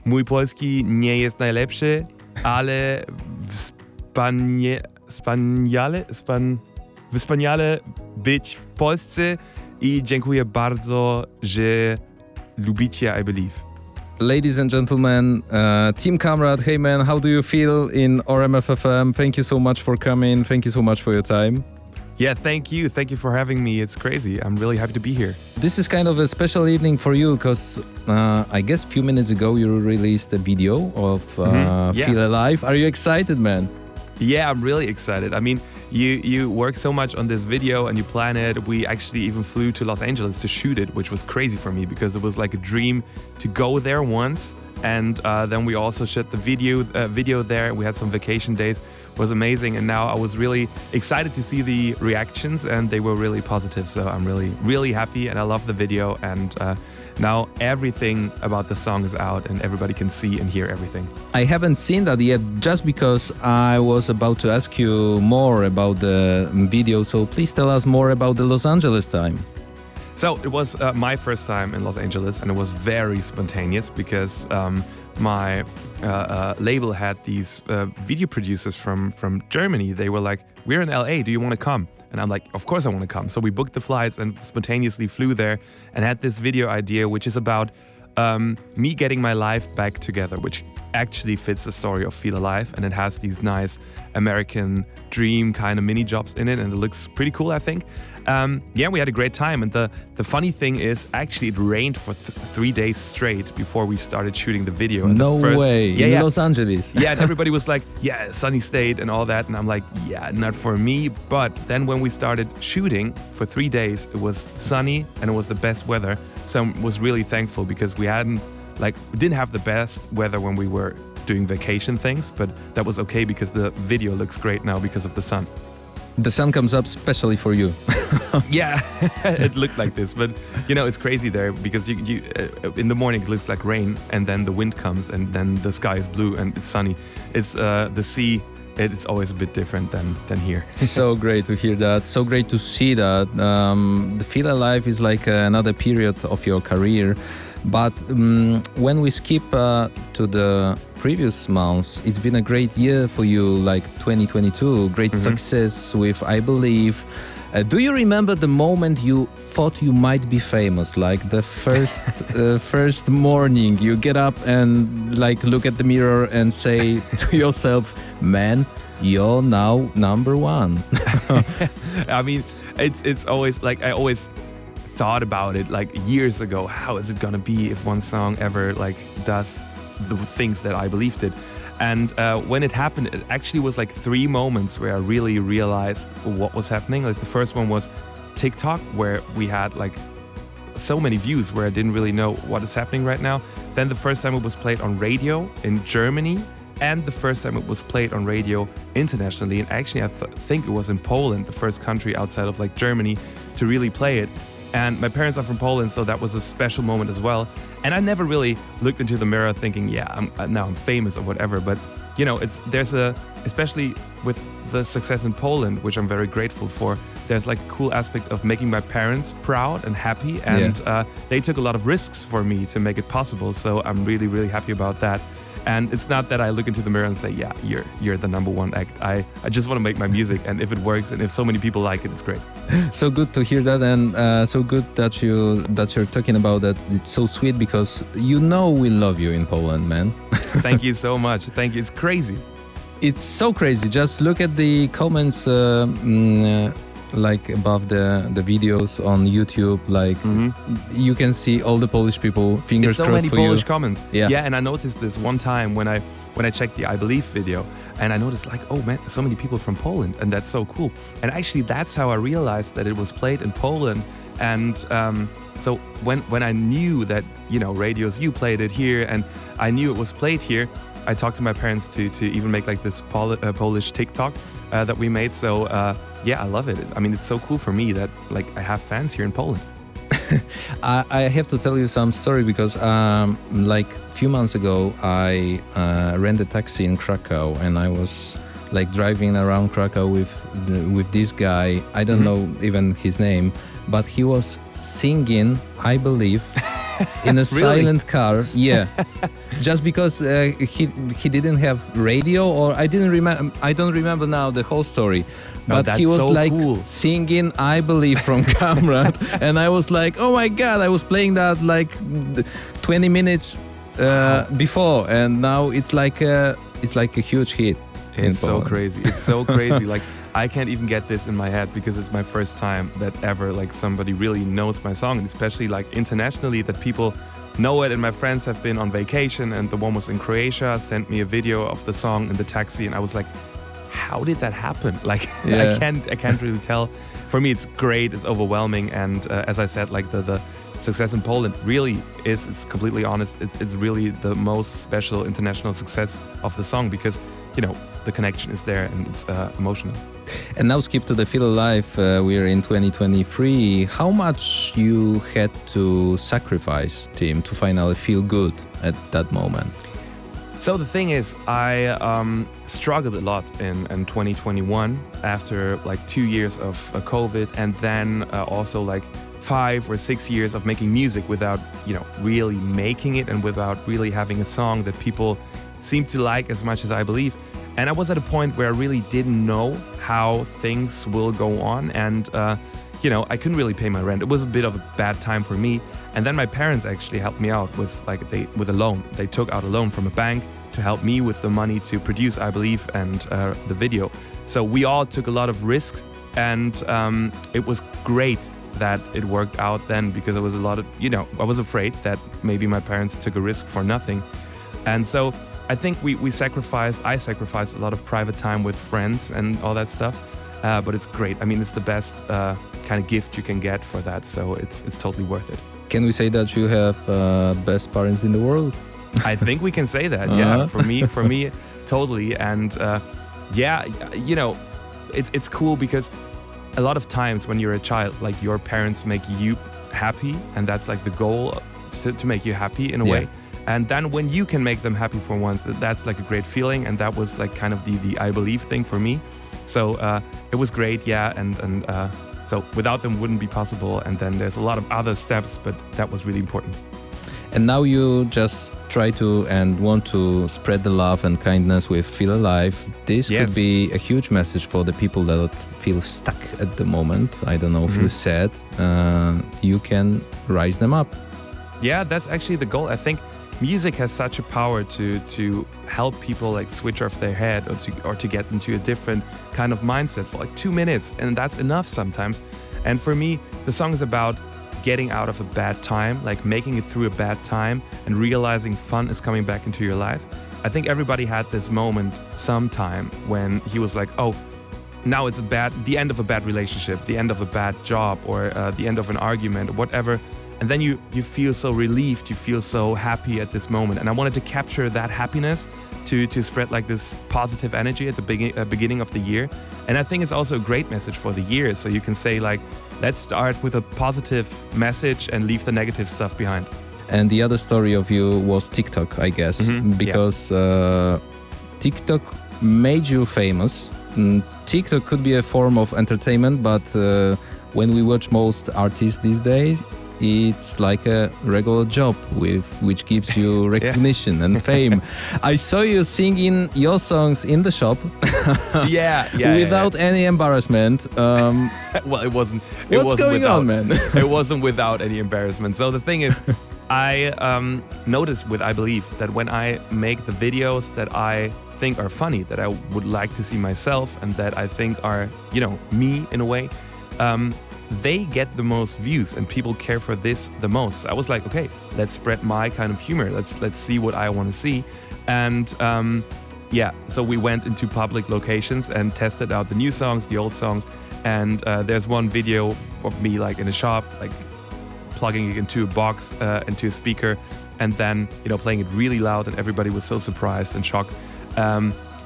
mój polski nie jest najlepszy, ale wspaniale być w Polsce i dziękuję bardzo, że lubicie I Believe. Ladies and gentlemen, Tim Kamrad, hey man, how do you feel in RMF FM? Thank you so much for coming. Thank you so much for your time. Yeah, thank you. Thank you for having me. It's crazy. I'm really happy to be here. This is kind of a special evening for you because I guess a few minutes ago you released a video of Feel Alive. Are you excited, man? Yeah, I'm really excited. I mean, you work so much on this video and you plan it. We actually even flew to Los Angeles to shoot it, which was crazy for me because it was like a dream to go there once. And then we also shot the video there. We had some vacation days. It was amazing. And now I was really excited to see the reactions and they were really positive. So I'm really, really happy and I love the video. And now everything about the song is out and everybody can see and hear everything. I haven't seen that yet just because I was about to ask you more about the video. So please tell us more about the Los Angeles time. So it was my first time in Los Angeles and it was very spontaneous because my label had these video producers from Germany. They were like, we're in LA, do you want to come? And I'm like, of course I want to come. So we booked the flights and spontaneously flew there and had this video idea, which is about me getting my life back together, which actually fits the story of Feel Alive. And it has these nice American dream kind of mini jobs in it. And it looks pretty cool, I think. Yeah, we had a great time. And the funny thing is, actually, it rained for 3 days straight before we started shooting the video. And no way. In Los Angeles. Yeah, and everybody was like, yeah, sunny state and all that. And I'm like, yeah, not for me. But then when we started shooting for 3 days, it was sunny and it was the best weather. So I was really thankful because we didn't have the best weather when we were doing vacation things, but that was okay because the video looks great now because of the sun. The sun comes up especially for you. Yeah, it looked like this, but it's crazy there because you in the morning it looks like rain and then the wind comes and then the sky is blue and it's sunny. It's the sea. It's always a bit different than here. So great to hear that. So great to see that. The Feel Alive is like another period of your career. But when we skip to the previous months, it's been a great year for you, like 2022, great success with I Believe. Do you remember the moment you thought you might be famous? Like the first morning you get up and like look at the mirror and say to yourself, man, you're now number one. I mean, it's always like I always thought about it like years ago. How is it gonna be if one song ever like does the things that I believed it? And when it happened, it actually was like 3 moments where I really realized what was happening. Like the first one was TikTok, where we had like so many views where I didn't really know what is happening right now. Then the first time it was played on radio in Germany, and the first time it was played on radio internationally. And actually I think it was in Poland, the first country outside of like Germany to really play it. And my parents are from Poland, so that was a special moment as well. And I never really looked into the mirror thinking, yeah, now I'm famous or whatever. But especially with the success in Poland, which I'm very grateful for, there's like a cool aspect of making my parents proud and happy. And they took a lot of risks for me to make it possible. So I'm really, really happy about that. And it's not that I look into the mirror and say, yeah, you're the number one act. I just want to make my music, and if it works and if so many people like it, it's great. So good to hear that, and so good that you're talking about that. It's so sweet because we love you in Poland, man. Thank you so much. Thank you. It's crazy. It's so crazy. Just look at the comments like above the videos on YouTube, like you can see all the Polish people, fingers crossed for you. So many Polish comments. Yeah, and I noticed this one time when I checked the I Believe video, and I noticed like, oh man, so many people from Poland, and that's so cool. And actually that's how I realized that it was played in Poland. And so when I knew that, radios, you played it here, and I knew it was played here, I talked to my parents to even make like this Polish TikTok that we made. So yeah, I love it. I mean, it's so cool for me that like I have fans here in Poland. I have to tell you some story because like a few months ago I rented a taxi in Krakow, and I was like driving around Krakow with this guy. I don't know even his name, but he was singing I Believe in a silent car. Yeah. just because he didn't have radio, or I don't remember now the whole story. But he was so like cool. singing "I Believe" from Kamrad, and I was like, "Oh my God!" I was playing that like 20 minutes before, and now it's like a huge hit. It's so crazy. It's so crazy. Like, I can't even get this in my head because it's my first time that ever like somebody really knows my song, and especially like internationally that people know it. And my friends have been on vacation, and the one was in Croatia, sent me a video of the song in the taxi, and I was like, how did that happen? Like, Yeah. I can't really tell. For me, it's great. It's overwhelming. And as I said, like the success in Poland really is, it's completely honest, it's really the most special international success of the song because, you know, the connection is there and it's emotional. And now skip to the Feel Alive. We're in 2023. How much you had to sacrifice, Tim, to finally feel good at that moment? So the thing is, I struggled a lot in 2021 after like 2 years of COVID, and then also like 5 or 6 years of making music without, you know, really making it and without really having a song that people seem to like as much as I believe. And I was at a point where I really didn't know how things will go on, and you know, I couldn't really pay my rent. It was a bit of a bad time for me. And then my parents actually helped me out with a loan. They took out a loan from a bank to help me with the money to produce I Believe and the video. So we all took a lot of risks, and it was great that it worked out then, because it was a lot of, you know, I was afraid that maybe my parents took a risk for nothing. And so I think I sacrificed a lot of private time with friends and all that stuff. But it's great. I mean, it's the best kind of gift you can get for that. So it's totally worth it. Can we say that you have best parents in the world? I think we can say that. Yeah, for me, totally. And yeah, you know, it's cool because a lot of times when you're a child, like your parents make you happy, and that's like the goal to make you happy in a way. And then when you can make them happy for once, that's like a great feeling. And that was like kind of the I Believe thing for me. So it was great, yeah. And so without them wouldn't be possible. And then there's a lot of other steps, but that was really important. And now you just try to and want to spread the love and kindness with Feel Alive. This could be a huge message for the people that feel stuck at the moment. I don't know, feel sad. You can rise them up. Yeah, that's actually the goal. I think music has such a power to help people like switch off their head or to get into a different kind of mindset for like 2 minutes, and that's enough sometimes. And for me, the song is about getting out of a bad time, like making it through a bad time and realizing fun is coming back into your life. I think everybody had this moment sometime when he was like, oh, now it's the end of a bad relationship, the end of a bad job, or the end of an argument, or whatever. And then you feel so relieved, you feel so happy at this moment. And I wanted to capture that happiness to spread like this positive energy at the beginning of the year. And I think it's also a great message for the year. So you can say like, let's start with a positive message and leave the negative stuff behind. And the other story of you was TikTok, I guess, because TikTok made you famous. TikTok could be a form of entertainment, but when we watch most artists these days, it's like a regular job which gives you recognition and fame. I saw you singing your songs in the shop. Without any embarrassment. Well, it wasn't. What's going on, man? It wasn't without any embarrassment. So the thing is, I noticed with I Believe that when I make the videos that I think are funny, that I would like to see myself, and that I think are, you know, me in a way, they get the most views and people care for this the most. So I was like, okay, let's spread my kind of humor. Let's see what I want to see. And so we went into public locations and tested out the new songs, the old songs. And there's one video of me like in a shop, like plugging it into a box, into a speaker, and then, you know, playing it really loud, and everybody was so surprised and shocked.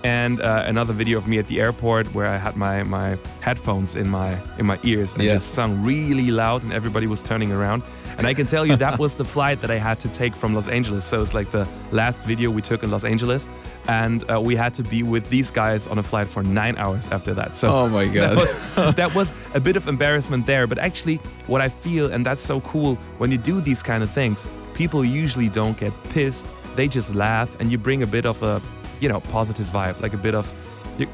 And another video of me at the airport where I had my headphones in my ears and just sung really loud, and everybody was turning around. And I can tell you that was the flight that I had to take from Los Angeles. So it's like the last video we took in Los Angeles, and we had to be with these guys on a flight for 9 hours after that. So oh my God, that was a bit of embarrassment there. But actually, what I feel, and that's so cool, when you do these kind of things, people usually don't get pissed. they just laugh, and you bring a bit of a, positive vibe, like a bit of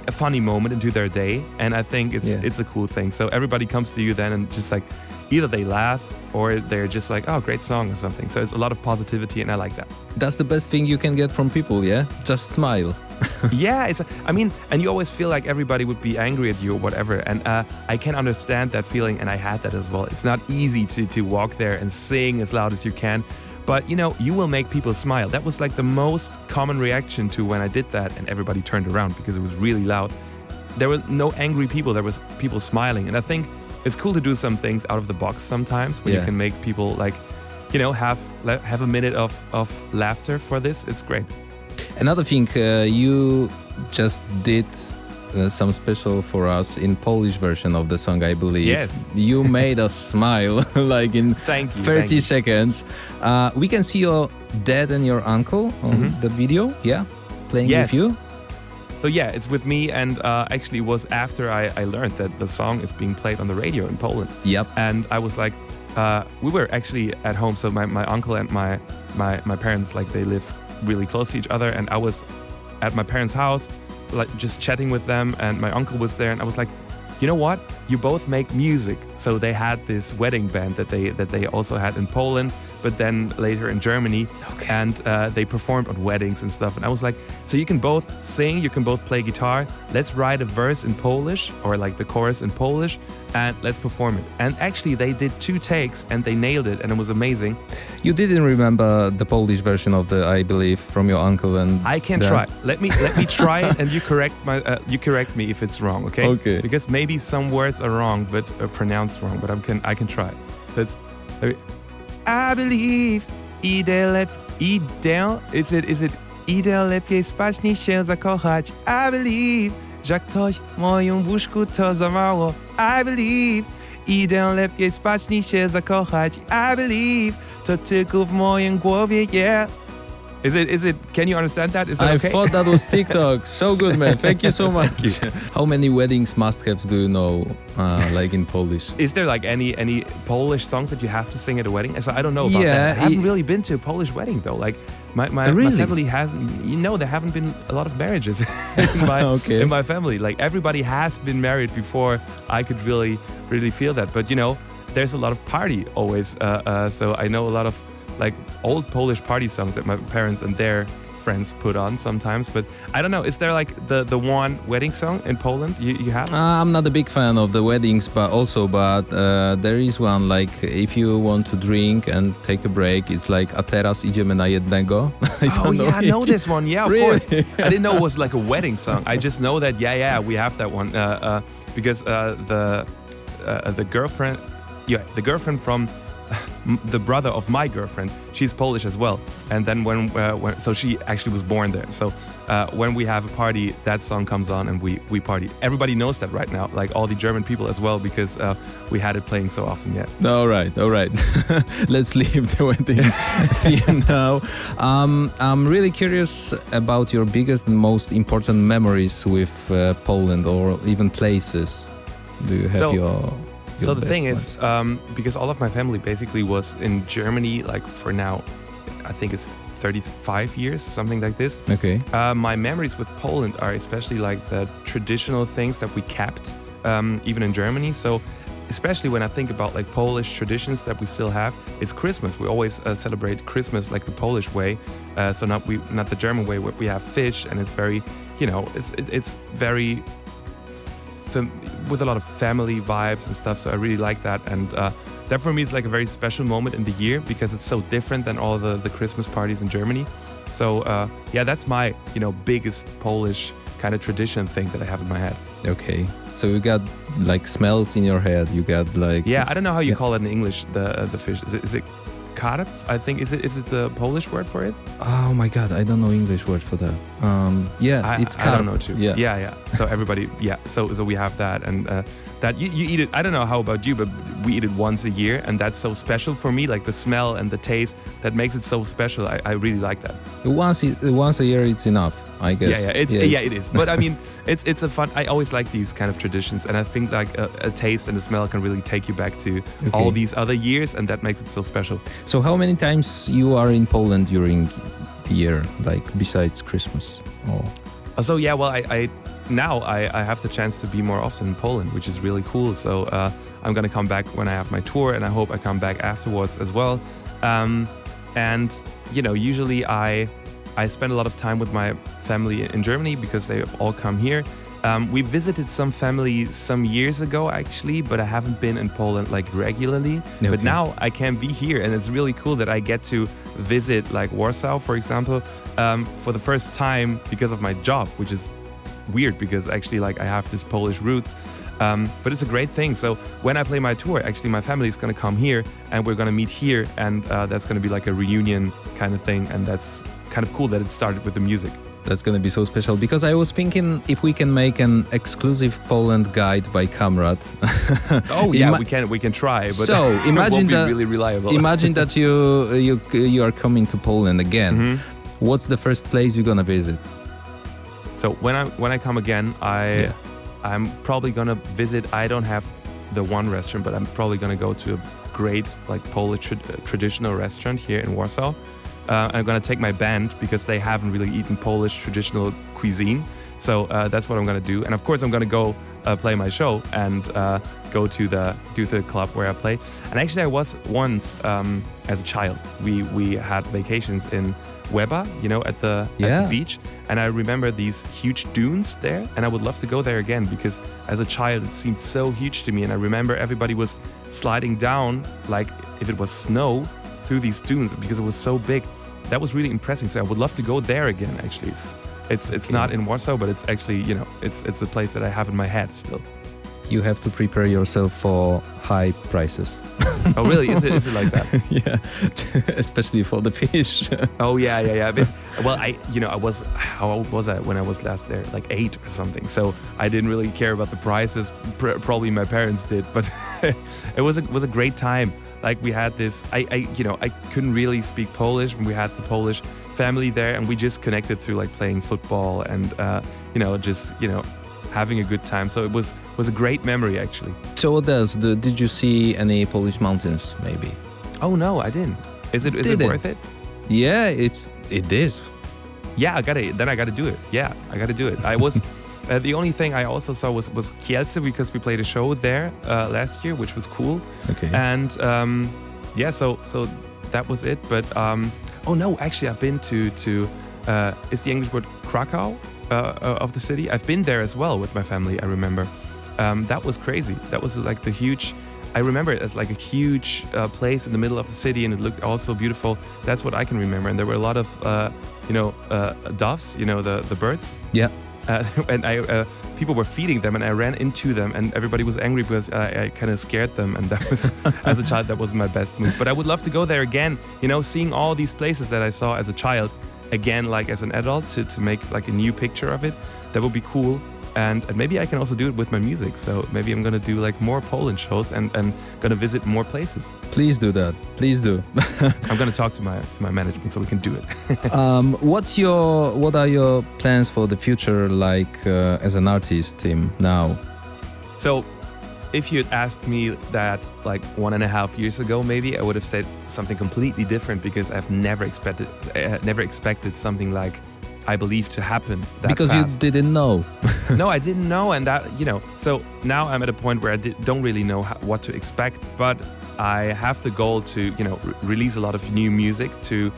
a funny moment into their day. And I think it's a cool thing. So everybody comes to you then and just like, either they laugh or they're just like, oh, great song or something. So it's a lot of positivity, and I like that. That's the best thing you can get from people, yeah? Just smile. Yeah, and you always feel like everybody would be angry at you or whatever. And I can understand that feeling, and I had that as well. It's not easy to walk there and sing as loud as you can. But, you will make people smile. That was like the most common reaction to when I did that, and everybody turned around because it was really loud. There were no angry people. There was people smiling. And I think it's cool to do some things out of the box sometimes where you can make people like, have a minute of laughter for this. It's great. Another thing, you just did some special for us in Polish version of the song, I believe. Yes. You made us smile like in 30 seconds. We can see your dad and your uncle on the video, playing with you. So yeah, it's with me, and actually it was after I learned that the song is being played on the radio in Poland. Yep. And I was like, we were actually at home, so my uncle and my parents, like, they live really close to each other, and I was at my parents' house, like just chatting with them, and my uncle was there, and I was like, you know what? You both make music. So they had this wedding band that they also had in Poland, but then later in Germany, and they performed on weddings and stuff. And I was like, so you can both sing, you can both play guitar. Let's write a verse in Polish, or like the chorus in Polish, and let's perform it. And actually, they did 2 takes, and they nailed it, and it was amazing. You didn't remember the Polish version of the, I believe, from your uncle and. I can try. Let me try it, and you correct me if it's wrong, okay? Okay. Because maybe some words are wrong, but are pronounced wrong. But I can try. That's. I believe is it idę lepiej spać niż się zakochać. I believe, że ktoś w moim łóżku to za mało. I believe, idę lepiej spać niż się zakochać. I believe, to tylko w moim głowie, yeah. Is it, can you understand that? Is that okay? I thought that was TikTok. So good, man. Thank you so much. How many weddings must-haves do you know, like in Polish? Is there like any Polish songs that you have to sing at a wedding? So I don't know about that. I haven't really been to a Polish wedding though. Like my family hasn't, there haven't been a lot of marriages in my family. Like everybody has been married before I could really feel that. But there's a lot of party always. So I know a lot of like old Polish party songs that my parents and their friends put on sometimes. But I don't know, is there like the one wedding song in Poland you have? I'm not a big fan of the weddings, but there is one, like if you want to drink and take a break, it's like a teraz idziemy na jednego. I know this one. Yeah, of really? Course. I didn't know it was like a wedding song. I just know that we have that one because the girlfriend from the brother of my girlfriend, she's Polish as well, and then when so she actually was born there. So when we have a party, that song comes on and we party. Everybody knows that right now, like all the German people as well, because we had it playing so often. Yeah. All right. Let's leave the wedding theme now. I'm really curious about your biggest and most important memories with Poland, or even places. Do you have your So the thing is, because all of my family basically was in Germany, like for now, I think it's 35 years, something like this. Okay. My memories with Poland are especially like the traditional things that we kept, even in Germany. So especially when I think about like Polish traditions that we still have, it's Christmas. We always celebrate Christmas like the Polish way. So not the German way, where we have fish, and it's very, it's very with a lot of family vibes and stuff. So I really like that, and that for me is like a very special moment in the year, because it's so different than all the Christmas parties in Germany. So that's my biggest Polish kind of tradition thing that I have in my head. Okay, so you got like smells in your head. You got like I don't know how you call it in English. The fish, is it karew? I think is it the Polish word for it? Oh my God, I don't know English word for that. It's karew. I don't know too. Yeah. So everybody, So we have that, and that you eat it. I don't know how about you, but we eat it once a year, and that's so special for me. Like the smell and the taste that makes it so special. I really like that. Once a year, it's enough, I guess. It is. But I mean, it's a fun. I always like these kind of traditions, and I think like a taste and a smell can really take you back to all these other years, and that makes it so special. So how many times you are in Poland during year, like besides Christmas? Or So yeah, well, I now I have the chance to be more often in Poland, which is really cool. So I'm gonna come back when I have my tour, and I hope I come back afterwards as well. And usually I spend a lot of time with my family in Germany because they have all come here. We visited some family some years ago actually, but I haven't been in Poland like regularly. Okay. But now I can be here, and it's really cool that I get to visit like Warsaw, for example, for the first time because of my job, which is weird because actually like I have this Polish roots. But it's a great thing. So when I play my tour, actually my family is going to come here, and we're going to meet here, and that's going to be like a reunion kind of thing, and that's kind of cool that it started with the music. that's going to be so special, because I was thinking if we can make an exclusive Poland guide by Kamrad. Oh yeah, we can try, but so it imagine won't be that really reliable. Imagine that you are coming to Poland again. Mm-hmm. What's the first place you're gonna visit? So when I come again, I'm probably gonna visit. I don't have the one restaurant, but I'm probably gonna go to a great like Polish traditional restaurant here in Warsaw. I'm gonna take my band because they haven't really eaten Polish traditional cuisine. So that's what I'm gonna do. And of course, I'm gonna go play my show and go to the club where I play. And actually, I was once as a child. We had vacations in Weber, at the beach, and I remember these huge dunes there, and I would love to go there again because as a child it seemed so huge to me, and I remember everybody was sliding down like if it was snow through these dunes because it was so big. That was really impressive. So I would love to go there again. Actually, it's not in Warsaw, but it's actually it's a place that I have in my head still. You have to prepare yourself for high prices. Oh really? Is it like that? Yeah, especially for the fish. Oh yeah. But, well, how old was I when I was last there? Like 8 or something. So I didn't really care about the prices. Probably my parents did, but it was a great time. Like we had this. I couldn't really speak Polish, and we had the Polish family there, and we just connected through like playing football and having a good time. So it was a great memory actually. So what else? Did you see any Polish mountains maybe? Oh no, I didn't. Is it worth it? Yeah, it is. Yeah, I gotta do it. Yeah, I gotta do it. I was the only thing I also saw was Kielce because we played a show there last year, which was cool. Okay. And so that was it. But oh no, actually I've been to is the English word Krakow of the city? I've been there as well with my family. I remember. That was crazy. That was like the huge. I remember it as like a huge place in the middle of the city, and it looked also beautiful. That's what I can remember. And there were a lot of doves, the birds. Yeah. And people were feeding them, and I ran into them, and everybody was angry because I kind of scared them. And that was, as a child, that wasn't my best move. But I would love to go there again. Seeing all these places that I saw as a child, again, like as an adult, to make like a new picture of it. That would be cool. And maybe I can also do it with my music. So maybe I'm gonna do like more Poland shows and gonna visit more places. Please do that. Please do. I'm gonna talk to my management so we can do it. What are your plans for the future, like as an artist, Tim, now? So if you had asked me that like 1.5 years ago, maybe I would have said something completely different because I've never expected something like I believe to happen that because fast. You didn't know. No, I didn't know, and that so now I'm at a point where I don't really know what to expect, but I have the goal to release a lot of new music to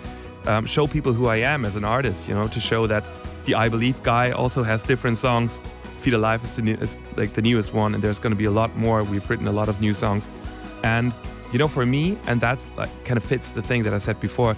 show people who I am as an artist, to show that the I Believe guy also has different songs. Feed Alive is like the newest one, and there's going to be a lot more. We've written a lot of new songs, and for me, and that's like kind of fits the thing that I said before.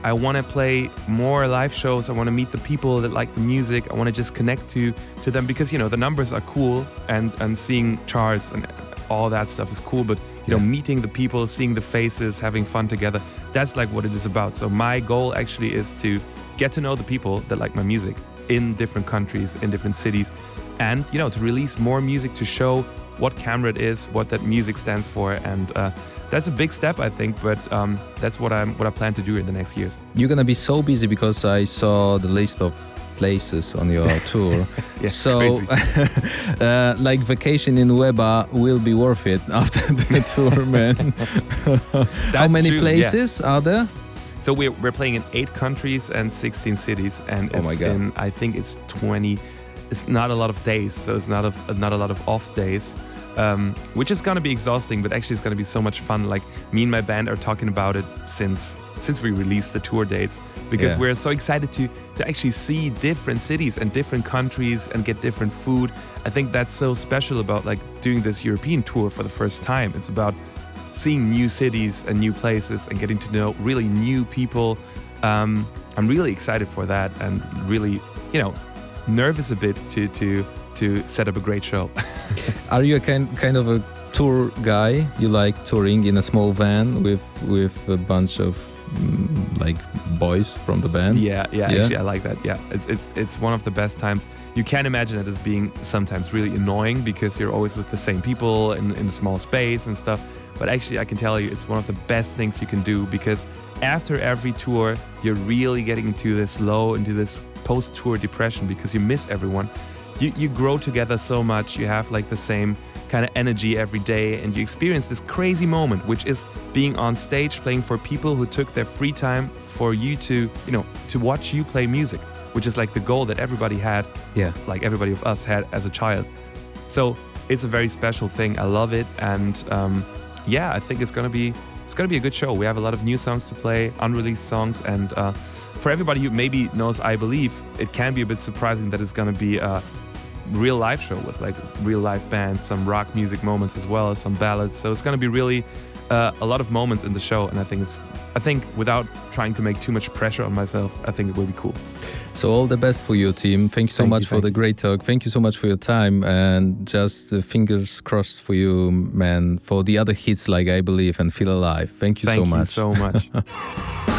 I want to play more live shows. I want to meet the people that like the music. I want to just connect to them because the numbers are cool and seeing charts and all that stuff is cool. But meeting the people, seeing the faces, having fun together, that's like what it is about. So my goal actually is to get to know the people that like my music in different countries, in different cities, and to release more music to show what Kamrad is, what that music stands for, and that's a big step, I think, but that's what I plan to do in the next years. You're gonna be so busy because I saw the list of places on your tour. Yeah, so, like vacation in Weber will be worth it after the tour, man. That's How many true, places are there? So we're playing in 8 countries and 16 cities, and Oh my it's God. in, I think it's 20. It's not a lot of days, so it's not a lot of off days, which is gonna be exhausting, but actually it's gonna be so much fun. Like, me and my band are talking about it since we released the tour dates, because Yeah. we're so excited to actually see different cities and different countries and get different food. I think that's so special about like doing this European tour for the first time. It's about seeing new cities and new places and getting to know really new people. I'm really excited for that, and really, nervous a bit to set up a great show. Are you a kind of a tour guy? You like touring in a small van with a bunch of like boys from the band? Yeah, actually I like that. Yeah, it's one of the best times. You can imagine it as being sometimes really annoying because you're always with the same people in a small space and stuff. But actually, I can tell you, it's one of the best things you can do, because after every tour, you're really getting into this post-tour depression because you miss everyone. You grow together so much. You have like the same kind of energy every day, and you experience this crazy moment, which is being on stage playing for people who took their free time for you to watch you play music, which is like the goal that everybody had, like everybody of us had as a child. So it's a very special thing. I love it, and I think it's gonna be a good show. We have a lot of new songs to play, unreleased songs, and for everybody who maybe knows I Believe, it can be a bit surprising that it's gonna be a real live show with like real live bands, some rock music moments as well as some ballads. So it's gonna be really a lot of moments in the show, and I think without trying to make too much pressure on myself, I think it will be cool. So all the best for you, Tim. Thank you so much for the great talk. Thank you so much for your time, and just fingers crossed for you, man, for the other hits like I Believe and Feel Alive. Thank you so much. Thank you so much.